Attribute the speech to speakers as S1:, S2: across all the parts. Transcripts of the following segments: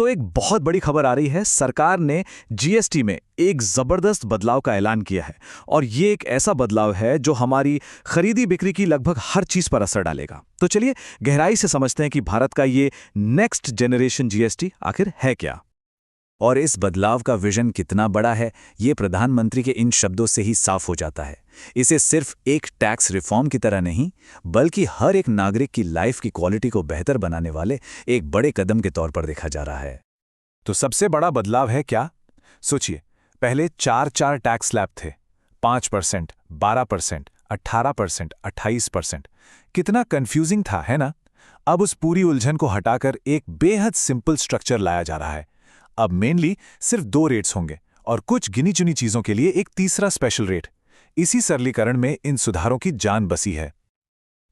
S1: तो एक बहुत बड़ी खबर आ रही है। सरकार ने जीएसटी में एक जबरदस्त बदलाव का ऐलान किया है और ये एक ऐसा बदलाव है जो हमारी खरीदी बिक्री की लगभग हर चीज पर असर डालेगा। तो चलिए गहराई से समझते हैं कि भारत का ये नेक्स्ट जनरेशन जीएसटी आखिर है क्या।
S2: और इस बदलाव का विजन कितना बड़ा है, ये प्रधानमंत्री के इन शब्दों से ही साफ हो जाता है। इसे सिर्फ एक टैक्स रिफॉर्म की तरह नहीं, बल्कि हर एक नागरिक की लाइफ की क्वालिटी को बेहतर बनाने वाले एक बड़े कदम के तौर पर देखा जा रहा है।
S3: तो सबसे बड़ा बदलाव है क्या? सोचिए, पहले चार टैक्स स्लैब थे, 5%, 12%, 18%, 28%। कितना कंफ्यूजिंग था, है ना? अब उस पूरी उलझन को हटाकर एक बेहद सिंपल स्ट्रक्चर लाया जा रहा है। अब मेनली सिर्फ 2 रेट्स होंगे और कुछ गिनी चुनी चीजों के लिए एक तीसरा स्पेशल रेट। इसी सरलीकरण में इन सुधारों की जान बसी है।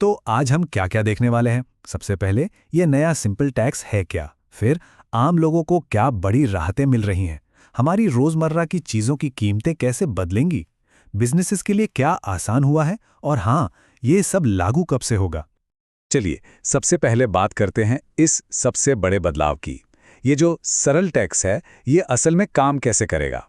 S4: तो आज हम क्या क्या देखने वाले हैं? सबसे पहले ये नया सिंपल टैक्स है क्या, फिर आम लोगों को क्या बड़ी राहतें मिल रही हैं, हमारी रोजमर्रा की चीजों की कीमतें कैसे बदलेंगी, बिजनेसेस के लिए क्या आसान हुआ है, और हाँ, ये सब लागू कब से होगा।
S3: चलिए सबसे पहले बात करते हैं इस सबसे बड़े बदलाव की। ये जो सरल टैक्स है, ये असल में काम कैसे करेगा?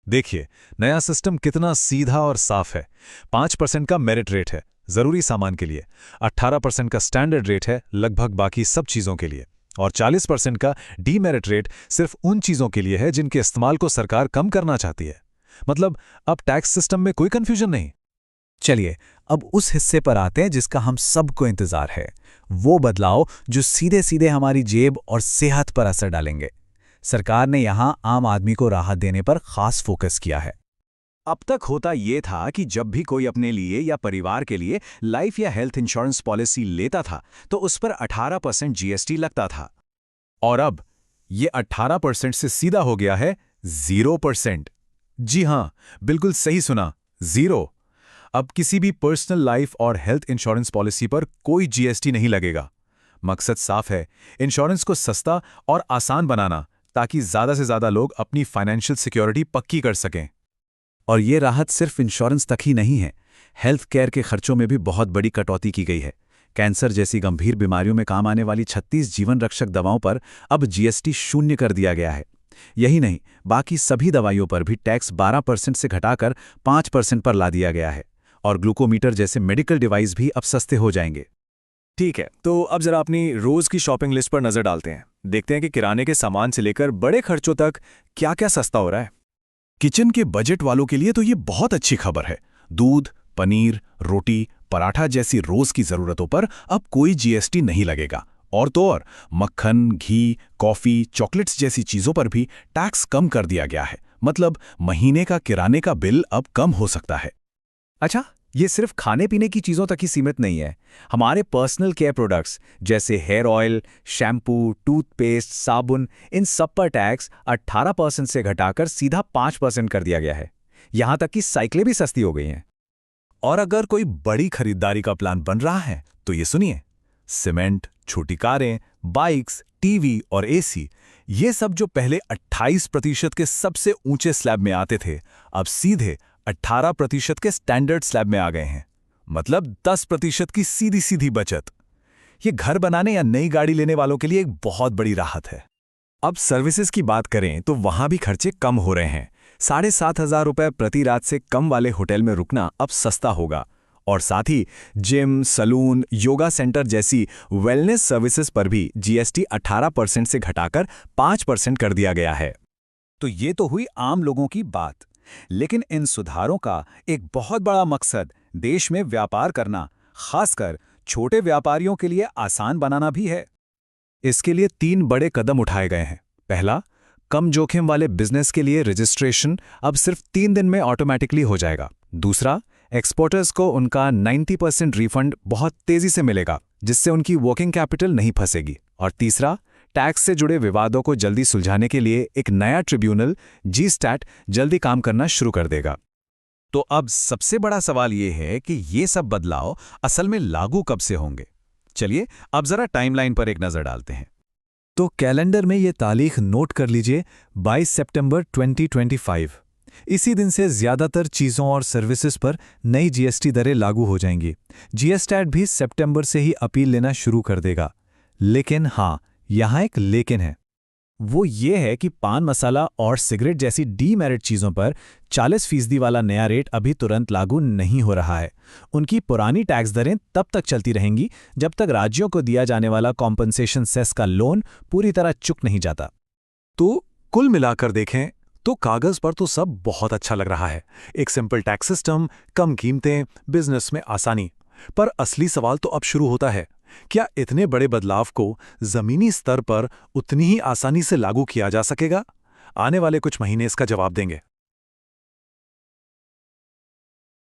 S3: देखिए, नया सिस्टम कितना सीधा और साफ है। 5% का मेरिट रेट है जरूरी सामान के लिए, 18% का स्टैंडर्ड रेट है लगभग बाकी सब चीजों के लिए, और 40% का डीमेरिट रेट सिर्फ उन चीजों के लिए है जिनके इस्तेमाल को सरकार कम करना चाहती है। मतलब अब टैक्स सिस्टम में कोई कंफ्यूजन नहीं।
S4: चलिए अब उस हिस्से पर आते हैं जिसका हम सबको इंतजार है, वो बदलाव जो सीधे सीधे हमारी जेब और सेहत पर असर डालेंगे। सरकार ने यहां आम आदमी को राहत देने पर खास फोकस किया है।
S1: अब तक होता ये था कि जब भी कोई अपने लिए या परिवार के लिए लाइफ या हेल्थ इंश्योरेंस पॉलिसी लेता था तो उस पर 18% जीएसटी लगता था।
S3: और अब ये 18% से सीधा हो गया है 0%। जी हां, बिल्कुल सही सुना, 0। अब किसी भी पर्सनल लाइफ और हेल्थ इंश्योरेंस पॉलिसी पर कोई जीएसटी नहीं लगेगा। मकसद साफ है, इंश्योरेंस को सस्ता और आसान बनाना, ताकि ज्यादा से ज्यादा लोग अपनी फाइनेंशियल सिक्योरिटी पक्की कर सकें।
S4: और ये राहत सिर्फ इंश्योरेंस तक ही नहीं है, हेल्थ केयर के खर्चों में भी बहुत बड़ी कटौती की गई है। कैंसर जैसी गंभीर बीमारियों में काम आने वाली 36 जीवन रक्षक दवाओं पर अब जीएसटी 0 कर दिया गया है। यही नहीं, बाकी सभी दवाइयों पर भी टैक्स 12% से घटाकर 5% पर ला दिया गया है, और ग्लूकोमीटर जैसे मेडिकल डिवाइस भी अब सस्ते हो जाएंगे।
S1: ठीक है, तो अब जरा अपनी रोज की शॉपिंग लिस्ट पर नजर डालते हैं। देखते हैं कि किराने के सामान से लेकर बड़े खर्चों तक क्या क्या सस्ता हो रहा है।
S3: किचन के बजट वालों के लिए तो ये बहुत अच्छी खबर है। दूध, पनीर, रोटी, पराठा जैसी रोज की जरूरतों पर अब कोई जीएसटी नहीं लगेगा। और तो और मक्खन, घी, कॉफी, चॉकलेट्स जैसी चीजों पर भी टैक्स कम कर दिया गया है। मतलब महीने का किराने का बिल अब कम हो सकता है।
S1: अच्छा, ये सिर्फ खाने पीने की चीज़ों तक ही सीमित नहीं है। हमारे पर्सनल केयर प्रोडक्ट्स जैसे हेयर ऑयल, शैम्पू, टूथपेस्ट, साबुन, इन सब पर टैक्स 18% से घटाकर सीधा 5% कर दिया गया है। यहाँ तक कि साइकिलें भी सस्ती हो गई हैं।
S3: और अगर कोई बड़ी खरीदारी का प्लान बन रहा है तो ये सुनिए, सीमेंट, छोटी कारें, बाइक्स, टीवी और एसी, ये सब जो पहले 28% के सबसे ऊंचे स्लैब में आते थे, अब सीधे 18% के स्टैंडर्ड स्लैब में आ गए हैं। मतलब 10% की सीधी सीधी बचत। ये घर बनाने या नई गाड़ी लेने वालों के लिए एक बहुत बड़ी राहत है।
S1: अब सर्विसेज की बात करें तो वहां भी खर्चे कम हो रहे हैं। 7,500 रुपये प्रति रात से कम वाले होटल में रुकना अब सस्ता होगा, और साथ ही जिम, सलून, योगा सेंटर जैसी वेलनेस सर्विसेज पर भी जीएसटी 18% से घटाकर 5% कर दिया गया है।
S2: तो ये तो हुई आम लोगों की बात, लेकिन इन सुधारों का एक बहुत बड़ा मकसद देश में व्यापार करना, खासकर छोटे व्यापारियों के लिए आसान बनाना भी है।
S3: इसके लिए 3 बड़े कदम उठाए गए हैं। पहला, कम जोखिम वाले बिजनेस के लिए रजिस्ट्रेशन अब सिर्फ 3 दिन में ऑटोमेटिकली हो जाएगा। दूसरा, एक्सपोर्टर्स को उनका 90% रिफंड बहुत तेजी से मिलेगा, जिससे उनकी वर्किंग कैपिटल नहीं फंसेगी। और तीसरा, टैक्स से जुड़े विवादों को जल्दी सुलझाने के लिए एक नया ट्रिब्यूनल जी-स्टैट जल्दी काम करना शुरू कर देगा।
S2: तो अब सबसे बड़ा सवाल ये है कि ये सब बदलाव असल में लागू कब से होंगे। चलिए अब जरा टाइमलाइन पर एक नजर डालते हैं।
S4: तो कैलेंडर में ये तारीख नोट कर लीजिए, 22 सितंबर 2025। इसी दिन से ज्यादातर चीजों और सर्विसेज पर नई जीएसटी दरें लागू हो जाएंगी। जी-स्टैट भी सितंबर से ही अपील लेना शुरू कर देगा। लेकिन हाँ, यहाँ एक लेकिन है।
S1: वो ये है कि पान मसाला और सिगरेट जैसी डीमेरिट चीज़ों पर 40% वाला नया रेट अभी तुरंत लागू नहीं हो रहा है। उनकी पुरानी टैक्स दरें तब तक चलती रहेंगी जब तक राज्यों को दिया जाने वाला कॉम्पनसेशन सेस का लोन पूरी तरह चुक नहीं जाता।
S3: तो कुल मिलाकर देखें तो कागज पर तो सब बहुत अच्छा लग रहा है। एक सिंपल टैक्स सिस्टम, कम कीमतें, बिजनेस में आसानी। पर असली सवाल तो अब शुरू होता है, क्या इतने बड़े बदलाव को जमीनी स्तर पर उतनी ही आसानी से लागू किया जा सकेगा? आने वाले कुछ महीने इसका जवाब देंगे।